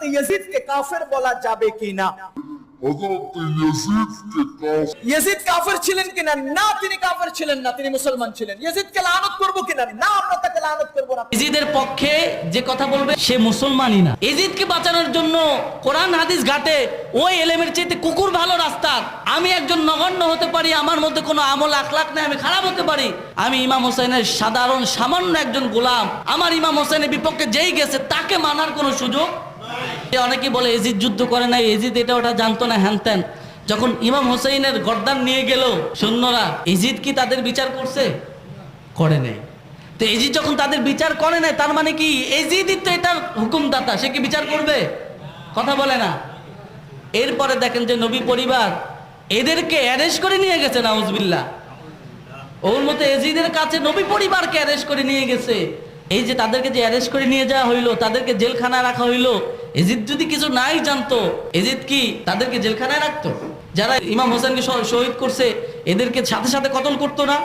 হযরত ইয়াজিদকে কাফের বলা যাবে কিনা? ইয়াজিদ কাফের ছিলেন কিনা? না, তিনি কাফের ছিলেন না, তিনি মুসলমান ছিলেন। ইয়াজিদকে লানত করব কিনা? না, আমরা তাকে লানত করব না। ইয়াজিদের পক্ষে যে কথা বলবে সে মুসলমানই না। ইয়াজিদকে বাঁচানোর জন্য কোরআন হাদিস ঘাটে ওই এলেমের চাইতে কুকুর ভালো রাস্তা। আমি একজন নগণ্য হতে পারি, আমার মধ্যে কোনো আমল আখলাক নেই, আমি খারাপ হতে পারি, আমি ইমাম হোসেনের সাধারণ সামান্য একজন গোলাম। আমার ইমাম হোসেনের বিপক্ষে যেই গেছে তাকে মানার কোনো সুযোগ। অনেকে বলে ইয়াজিদ যুদ্ধ করে নাই, ইয়াজিদ এটা ওটা জানতো না, হ্যান ত্যান। যখন ইমাম হোসেনের গর্দান নিয়ে গেল সৈন্যরা, ইয়াজিদ কি তাদের বিচার করছে? করে নাই। তো ইয়াজিদ যখন তাদের বিচার করে নাই, তার মানে কি ইয়াজিদই তো এটার হুকুমদাতা, সে কি বিচার করবে? কথা বলে না। এরপরে দেখেন যে নবী পরিবার এদেরকে অ্যারেস্ট করে নিয়ে গেছে, নাউজুবিল্লাহ। ওর মতো ইয়াজিদের কাছে নবী পরিবারকে অ্যারেস্ট করে নিয়ে গেছে। এই যে তাদেরকে যে অ্যারেস্ট করে নিয়ে যাওয়া হইলো, তাদেরকে জেলখানায় রাখা হইলো, ইয়াজিদ যদি কিছু নাই জানতো, ইয়াজিদ কি তাদেরকে জেলখানায় রাখতো? যারা ইমাম হোসেনকে শহীদ করছে এদেরকে সাথে সাথে কতল করতো না?